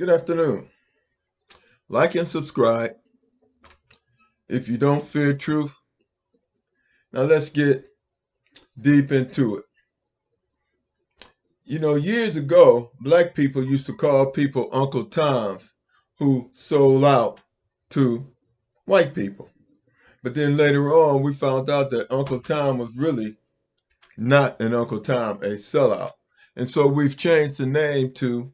Good afternoon. Like and subscribe if you don't fear truth. Now let's get deep into it. Years ago, black people used to call people Uncle Toms who sold out to white people. But then later on, we found out that Uncle Tom was really not an Uncle Tom, a sellout. And so we've changed the name to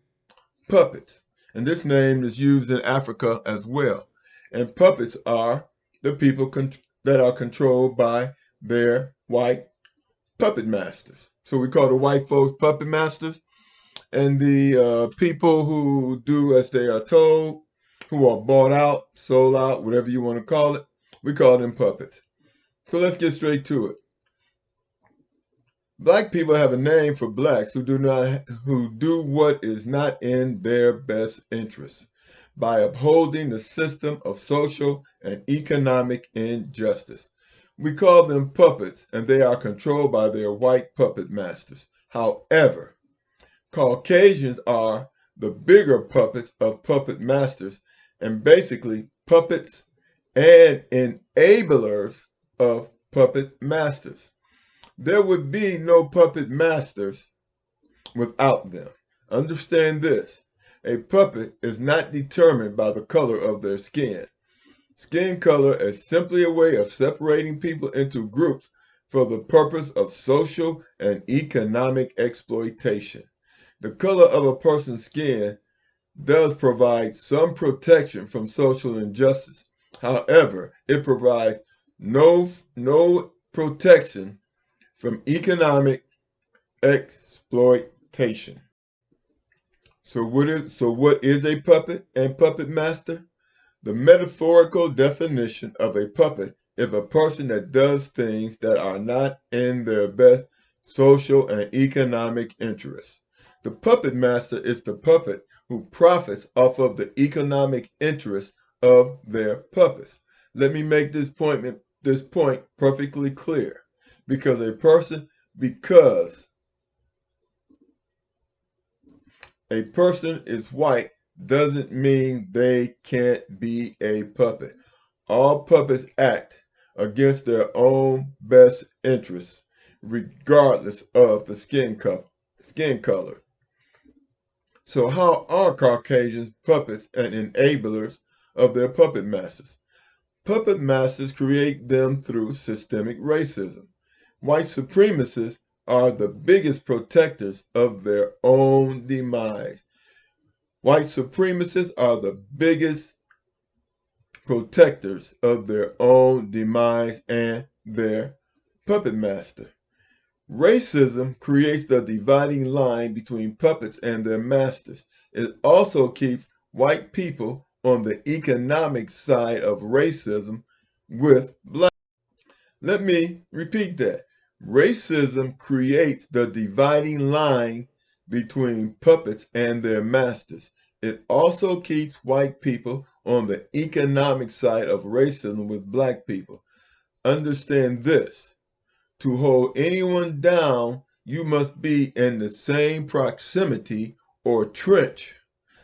puppets. And this name is used in Africa as well. And puppets are the people that are controlled by their white puppet masters. So we call the white folks puppet masters. And the people who do as they are told, who are bought out, sold out, whatever you want to call it, we call them puppets. So let's get straight to it. Black people have a name for blacks who do what is not in their best interest by upholding the system of social and economic injustice. We call them puppets, and they are controlled by their white puppet masters. However, Caucasians are the bigger puppets of puppet masters, and basically puppets and enablers of puppet masters. There would be no puppet masters without them. Understand this. A puppet is not determined by the color of their skin. Skin color is simply a way of separating people into groups for the purpose of social and economic exploitation. The color of a person's skin does provide some protection from social injustice. However, it provides no protection from economic exploitation. So what is a puppet and puppet master? The metaphorical definition of a puppet is a person that does things that are not in their best social and economic interests. The puppet master is the puppet who profits off of the economic interests of their puppets. Let me make this point perfectly clear. Because a person is white doesn't mean they can't be a puppet. All puppets act against their own best interests, regardless of the skin color. So how are Caucasians puppets and enablers of their puppet masters? Puppet masters create them through systemic racism. White supremacists are the biggest protectors of their own demise. White supremacists are the biggest protectors of their own demise and their puppet master. Racism creates the dividing line between puppets and their masters. It also keeps white people on the economic side of racism with black. Let me repeat that. Racism creates the dividing line between puppets and their masters. It also keeps white people on the economic side of racism with black people. Understand this. To hold anyone down, you must be in the same proximity or trench,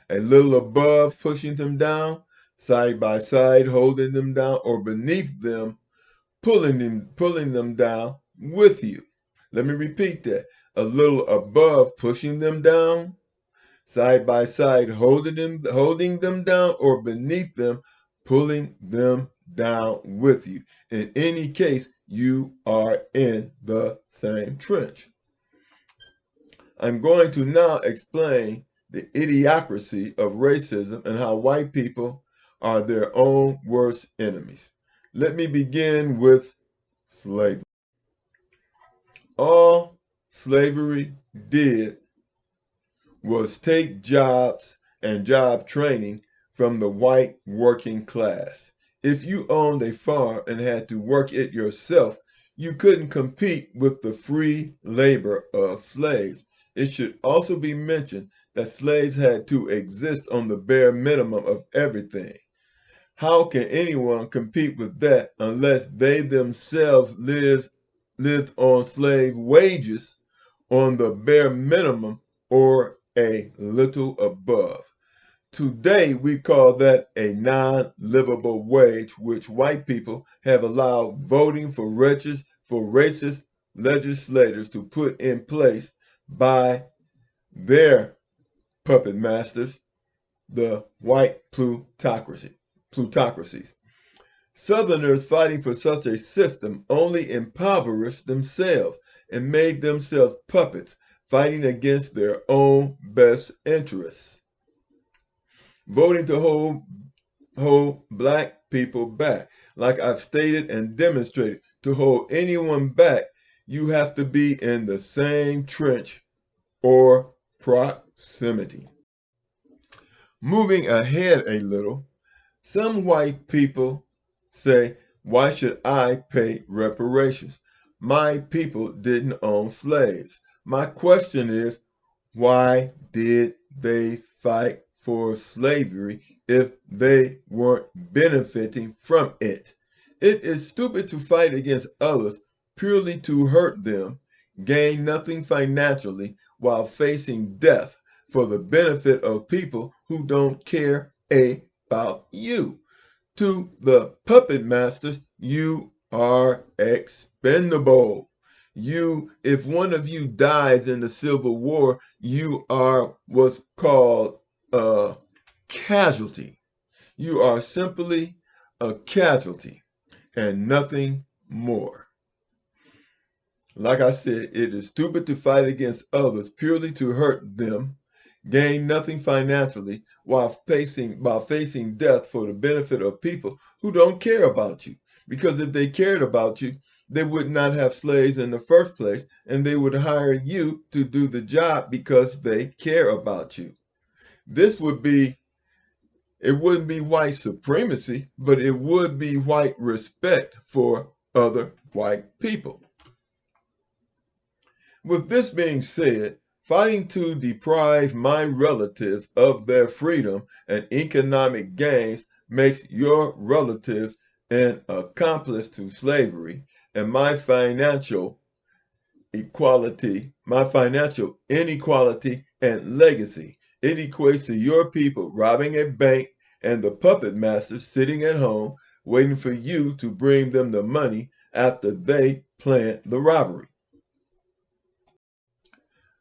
a little above pushing them down, side by side holding them down, or beneath them pulling them down with you. Let me repeat that. A little above pushing them down, side by side holding them down, or beneath them pulling them down with you. In any case, you are in the same trench. I'm going to now explain the idiocracy of racism and how white people are their own worst enemies. Let me begin with slavery. All slavery did was take jobs and job training from the white working class. If you owned a farm and had to work it yourself, you couldn't compete with the free labor of slaves. It should also be mentioned that slaves had to exist on the bare minimum of everything. How can anyone compete with that unless they themselves lived on slave wages on the bare minimum or a little above? Today, we call that a non-livable wage, which white people have allowed voting for racist legislators to put in place by their puppet masters, the white plutocracies. Southerners fighting for such a system only impoverished themselves and made themselves puppets, fighting against their own best interests. Voting to hold black people back. Like I've stated and demonstrated, to hold anyone back, you have to be in the same trench or proximity. Moving ahead a little, some white people say, why should I pay reparations? My people didn't own slaves. My question is, why did they fight for slavery if they weren't benefiting from it? It is stupid to fight against others purely to hurt them, gain nothing financially while facing death for the benefit of people who don't care about you. To the puppet masters, you are expendable. If one of you dies in the Civil War, you are what's called a casualty. You are simply a casualty and nothing more. Like I said, it is stupid to fight against others purely to hurt them, gain nothing financially while facing death for the benefit of people who don't care about you. Because if they cared about you, they would not have slaves in the first place, and they would hire you to do the job because they care about you. It wouldn't be white supremacy, but it would be white respect for other white people. With this being said, fighting to deprive my relatives of their freedom and economic gains makes your relatives an accomplice to slavery, and my financial inequality and legacy. It equates to your people robbing a bank and the puppet masters sitting at home waiting for you to bring them the money after they planned the robbery.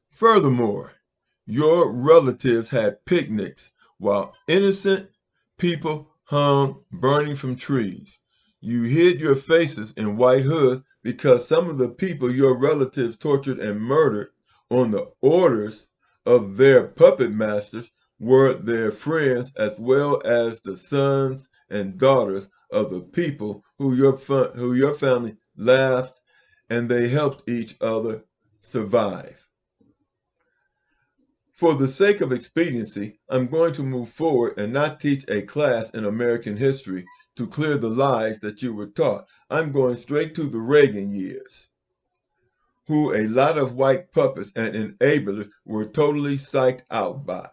Furthermore, your relatives had picnics while innocent people hung burning from trees. You hid your faces in white hoods because some of the people your relatives tortured and murdered on the orders of their puppet masters were their friends as well as the sons and daughters of the people who your family laughed and they helped each other survive. For the sake of expediency, I'm going to move forward and not teach a class in American history to clear the lies that you were taught. I'm going straight to the Reagan years, who a lot of white puppets and enablers were totally psyched out by.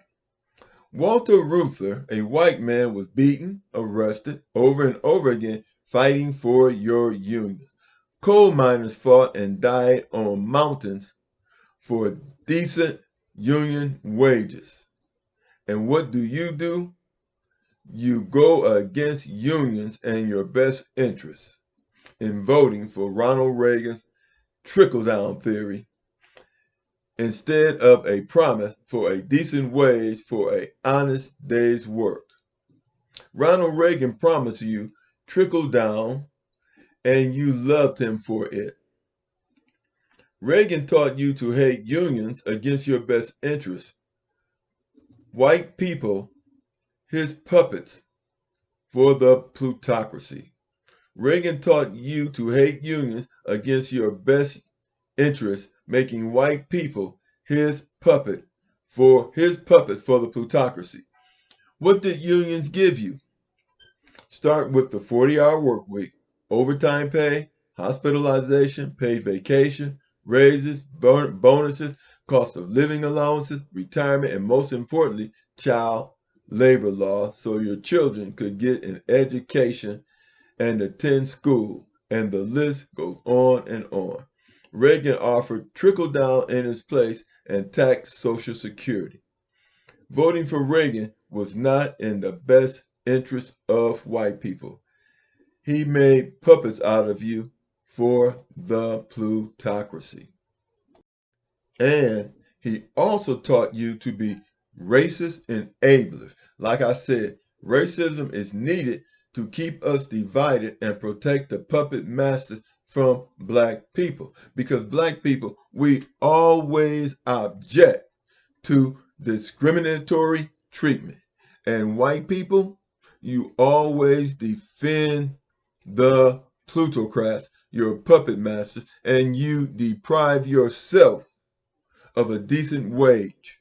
Walter Reuther, a white man, was beaten, arrested over and over again, fighting for your union. Coal miners fought and died on mountains for decent union wages. And what do? You go against unions and your best interests in voting for Ronald Reagan's trickle-down theory instead of a promise for a decent wage for an honest day's work. Ronald Reagan promised you trickle-down and you loved him for it. Reagan taught you to hate unions against your best interests. White people, his puppets for the plutocracy. Reagan taught you to hate unions against your best interests, making white people his puppets for the plutocracy. What did unions give you? Start with the 40-hour work week, overtime pay, hospitalization, paid vacation, raises, bonuses, cost of living allowances, retirement, and most importantly, child labor law so your children could get an education and attend school, and the list goes on and on. Reagan offered trickle-down in its place and taxed Social Security. Voting for Reagan was not in the best interest of white people. He made puppets out of you for the plutocracy. And he also taught you to be racist enablers. Like I said, racism is needed to keep us divided and protect the puppet masters from black people. Because black people, we always object to discriminatory treatment. And white people, you always defend the plutocrats, your puppet masters, and you deprive yourself of a decent wage,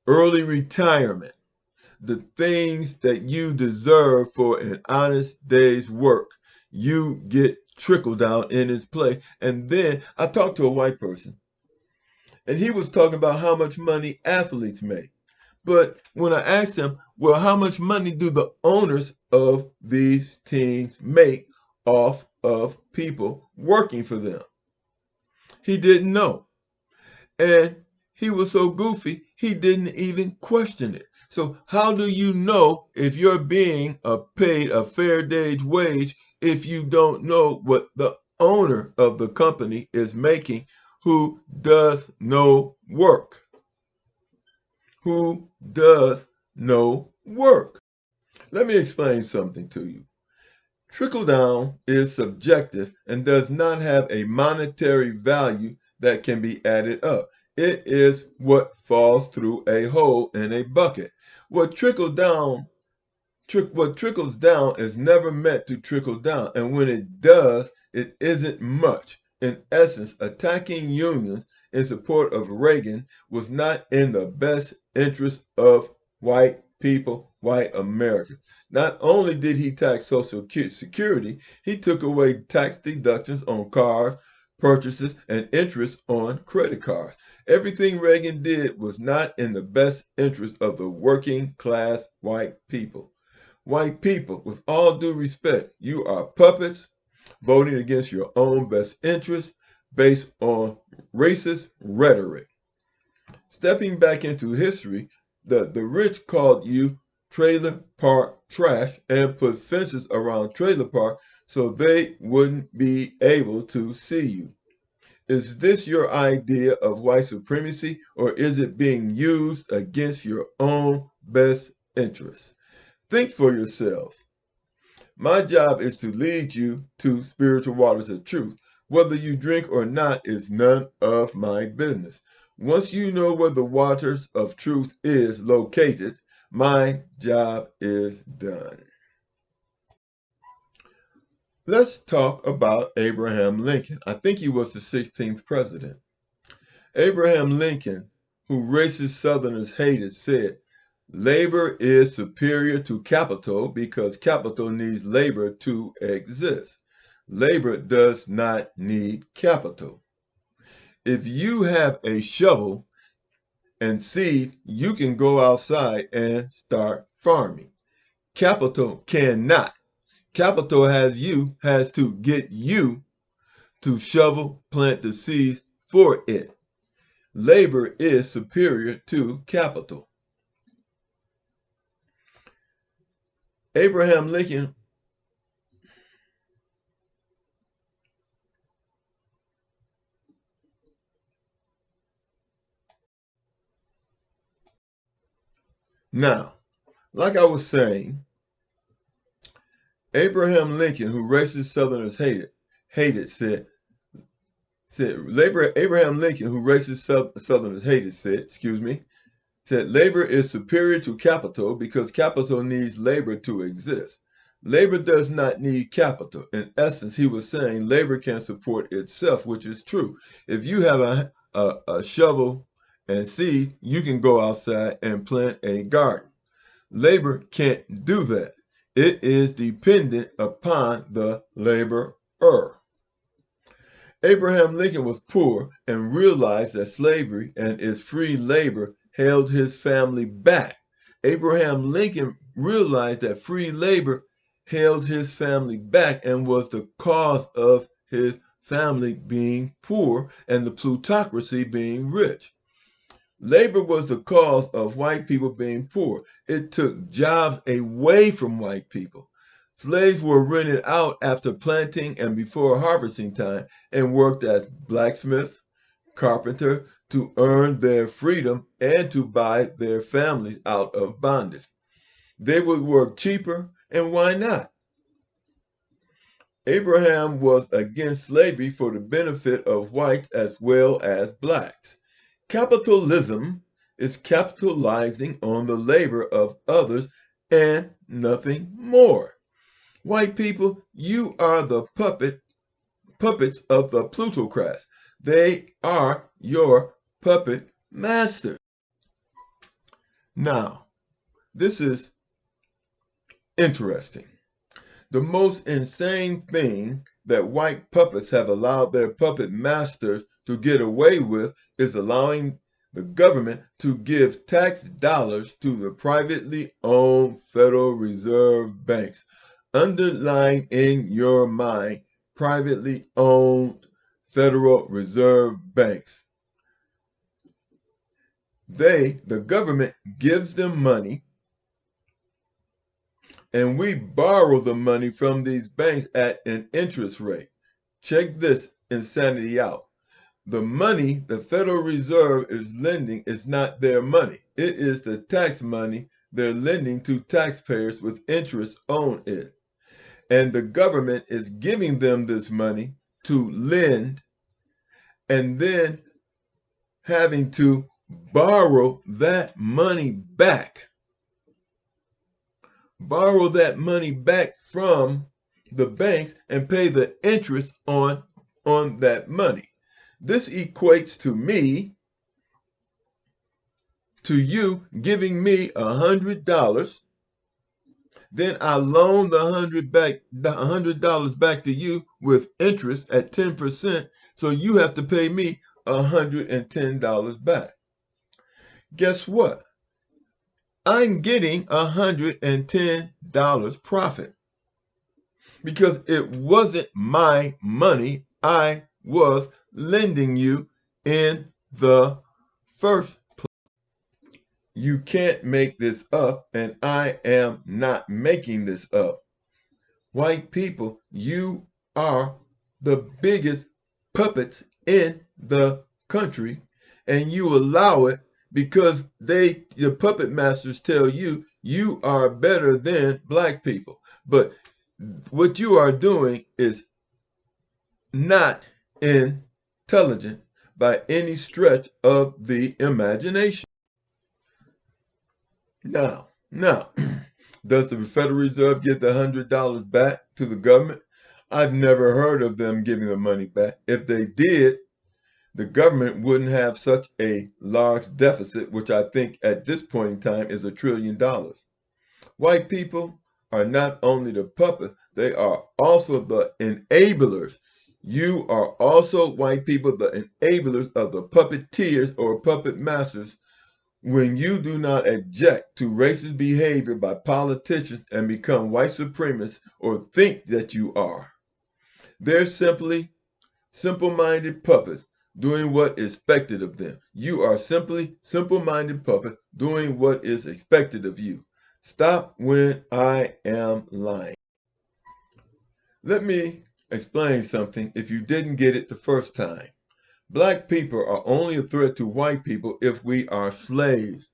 early retirement, the things that you deserve for an honest day's work. You get trickle down in its place. And then I talked to a white person, and he was talking about how much money athletes make. But when I asked him, well, how much money do the owners of these teams make off of people working for them? He didn't know. And he was so goofy, he didn't even question it. So how do you know if you're being paid a fair day's wage if you don't know what the owner of the company is making who does no work? Who does no work? Let me explain something to you. Trickle down is subjective and does not have a monetary value that can be added up. It is what falls through a hole in a bucket. What trickles down is never meant to trickle down, and when it does, it isn't much. In essence, attacking unions in support of Reagan was not in the best interest of white people, white Americans. Not only did he tax Social Security, he took away tax deductions on cars, purchases, and interest on credit cards. Everything Reagan did was not in the best interest of the working class white people. White people, with all due respect, you are puppets voting against your own best interests based on racist rhetoric. Stepping back into history, the rich called you trailer park trash and put fences around trailer park so they wouldn't be able to see you. Is this your idea of white supremacy, or is it being used against your own best interests? Think for yourselves. My job is to lead you to spiritual waters of truth. Whether you drink or not is none of my business. Once you know where the waters of truth is located, my job is done. Let's talk about Abraham Lincoln. I think he was the 16th president. Abraham Lincoln, who racist Southerners hated, said, labor is superior to capital because capital needs labor to exist. Labor does not need capital. If you have a shovel and seeds, you can go outside and start farming. Capital cannot. Capital has to get you to shovel, plant the seeds for it. Labor is superior to capital. Abraham Lincoln Now, like I was saying, Abraham Lincoln, who racist Southerners hated, Abraham Lincoln, who racist Southerners hated, said labor is superior to capital because capital needs labor to exist. Labor does not need capital. In essence, he was saying labor can support itself, which is true. If you have a shovel and seeds, you can go outside and plant a garden. Labor can't do that. It is dependent upon the laborer. Abraham Lincoln was poor and realized that slavery and its free labor held his family back. Abraham Lincoln realized that free labor held his family back and was the cause of his family being poor and the plutocracy being rich. Labor was the cause of white people being poor. It took jobs away from white people. Slaves were rented out after planting and before harvesting time and worked as blacksmiths, carpenter to earn their freedom and to buy their families out of bondage. They would work cheaper, and why not? Abraham was against slavery for the benefit of whites as well as blacks. Capitalism is capitalizing on the labor of others and nothing more. White people, you are the puppets of the plutocrats. They are your puppet masters. Now, this is interesting. The most insane thing that white puppets have allowed their puppet masters to get away with is allowing the government to give tax dollars to the privately owned Federal Reserve banks. Underline in your mind, privately owned Federal Reserve banks. The government gives them money, and we borrow the money from these banks at an interest rate. Check this insanity out. The money the Federal Reserve is lending is not their money. It is the tax money they're lending to taxpayers with interest on it. And the government is giving them this money to lend and then having to borrow that money back. Borrow that money back from the banks and pay the interest on that money. This equates to you giving me $100. Then I loan the $100 back to you with interest at 10%. So you have to pay me $110 back. Guess what? I'm getting $110 profit because it wasn't my money I was lending you in the first place. You can't make this up, and I am not making this up. White people, you are the biggest puppets in the country, and you allow it because the puppet masters tell you you are better than black people. But what you are doing is not intelligent by any stretch of the imagination. Now, does the Federal Reserve get the $100 back to the government? I've never heard of them giving the money back. If they did, the government wouldn't have such a large deficit, which I think at this point in time is $1 trillion. White people are not only the puppet, they are also the enablers. You are also, white people, the enablers of the puppeteers or puppet masters when you do not object to racist behavior by politicians and become white supremacists or think that you are. They're simply simple-minded puppets doing what is expected of them. You are simply simple-minded puppets doing what is expected of you. Stop when I am lying. Let me explain something if you didn't get it the first time. Black people are only a threat to white people if we are slaves.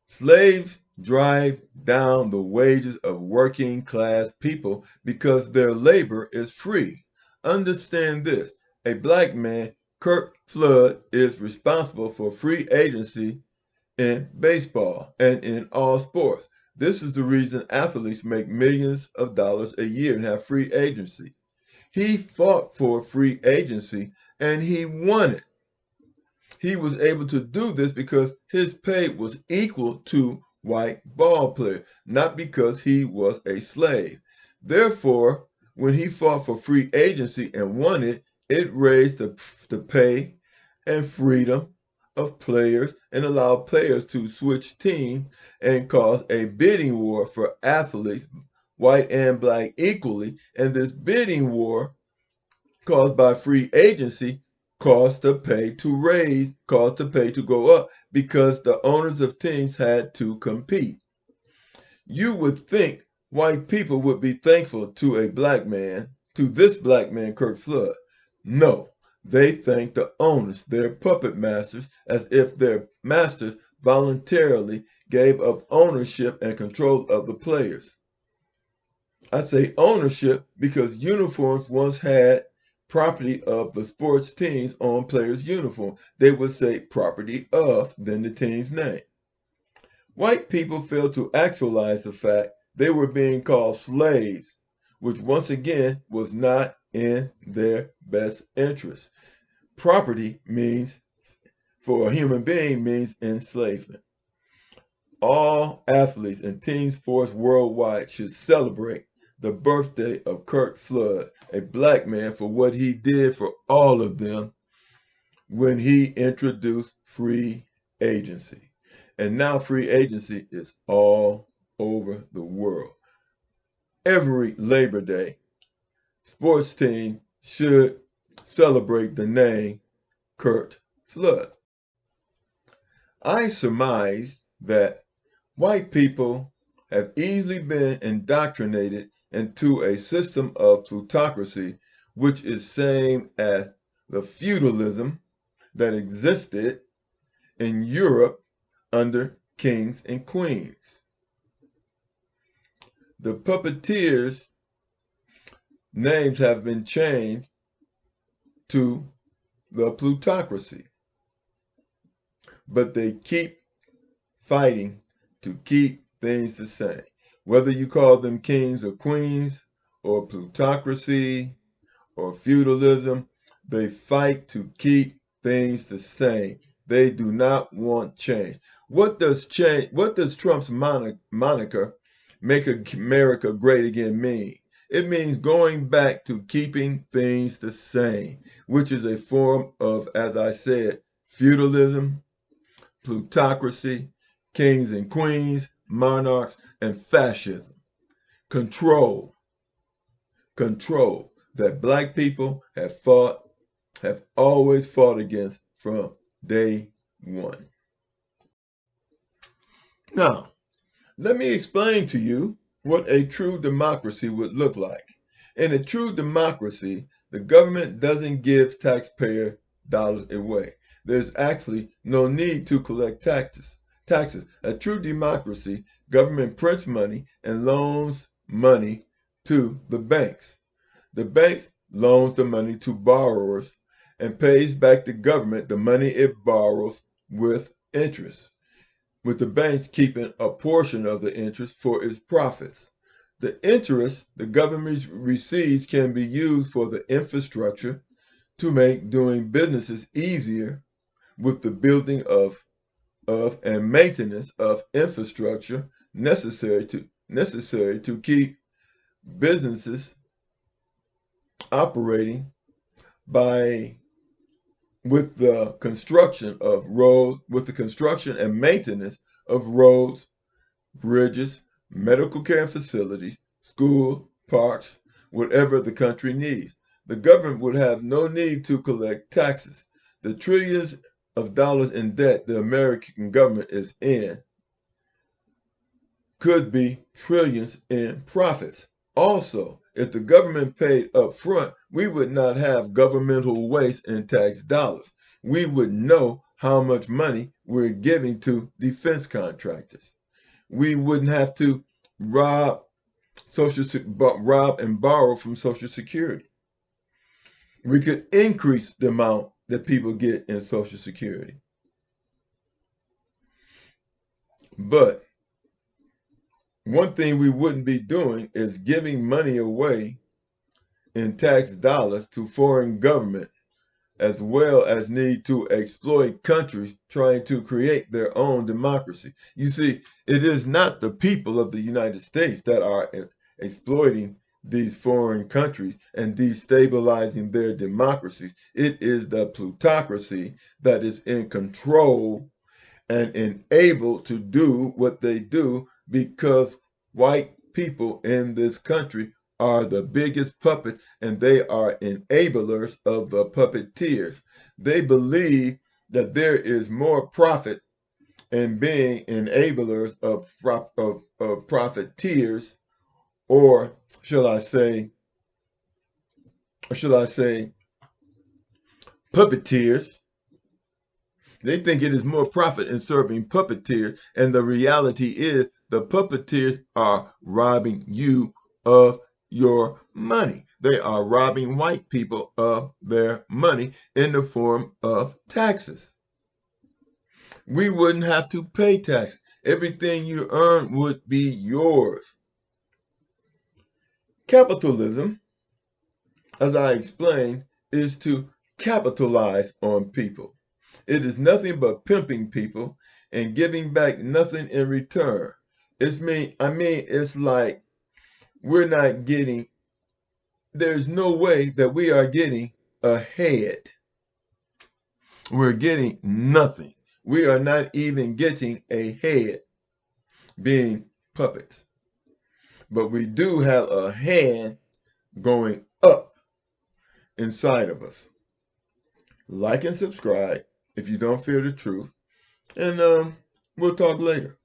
Slaves drive down the wages of working class people because their labor is free. Understand this. A black man, Kirk Flood, is responsible for free agency in baseball and in all sports. This is the reason athletes make millions of dollars a year and have free agency. He fought for free agency and he won it. He was able to do this because his pay was equal to white ball player, not because he was a slave. Therefore, when he fought for free agency and won it, it raised the pay and freedom of players and allowed players to switch teams and cause a bidding war for athletes, white and black equally. And this bidding war caused by free agency caused the pay to go up because the owners of teams had to compete. You would think white people would be thankful to this black man, Kurt Flood. No, they thank the owners, their puppet masters, as if their masters voluntarily gave up ownership and control of the players. I say ownership because uniforms once had property of the sports teams on players' uniform. They would say property of, then the team's name. White people failed to actualize the fact they were being called slaves, which once again was not in their best interest. Property means, for a human being, means enslavement. All athletes and team sports worldwide should celebrate the birthday of Kurt Flood, a black man, for what he did for all of them when he introduced free agency. And now free agency is all over the world. Every Labor Day, sports team should celebrate the name Kurt Flood. I surmise that white people have easily been indoctrinated into a system of plutocracy, which is same as the feudalism that existed in Europe under kings and queens. The puppeteers' names have been changed to the plutocracy, but they keep fighting to keep things the same. Whether you call them kings or queens or plutocracy or feudalism, they fight to keep things the same. They do not want change. What does Trump's moniker, "Make America Great Again," mean? It means going back to keeping things the same, which is a form of, as I said, feudalism, plutocracy, kings and queens, monarchs, and fascism. Control that black people have always fought against from day one. Now, let me explain to you what a true democracy would look like. In a true democracy, the government doesn't give taxpayer dollars away. There's actually no need to collect taxes. A true democracy, government prints money and loans money to the banks. The banks loans the money to borrowers and pays back the government the money it borrows with interest, with the banks keeping a portion of the interest for its profits. The interest the government receives can be used for the infrastructure to make doing businesses easier, with the building of and maintenance of infrastructure necessary to keep businesses operating with the construction and maintenance of roads, bridges, medical care facilities, schools, parks, whatever the country needs. The government would have no need to collect taxes. The trillions of dollars in debt the American government is in could be trillions in profits. Also, if the government paid up front, we would not have governmental waste in tax dollars. We would know how much money we're giving to defense contractors. We wouldn't have to rob and borrow from Social Security. We could increase the amount that people get in Social Security. But one thing we wouldn't be doing is giving money away in tax dollars to foreign government, as well as need to exploit countries trying to create their own democracy. You see, it is not the people of the United States that are exploiting these foreign countries and destabilizing their democracies. It is the plutocracy that is in control and enabled to do what they do, because white people in this country are the biggest puppets, and they are enablers of the puppeteers. They believe that there is more profit in being enablers of profiteers, or should I say, puppeteers. They think it is more profit in serving puppeteers, and the reality is the puppeteers are robbing you of your money. They are robbing white people of their money in the form of taxes. We wouldn't have to pay taxes. Everything you earn would be yours. Capitalism, as I explained, is to capitalize on people. It is nothing but pimping people and giving back nothing in return. It's like we're not getting, there's no way that we are getting ahead. We're getting nothing. We are not even getting ahead being puppets. But we do have a hand going up inside of us. Like and subscribe if you don't fear the truth. And we'll talk later.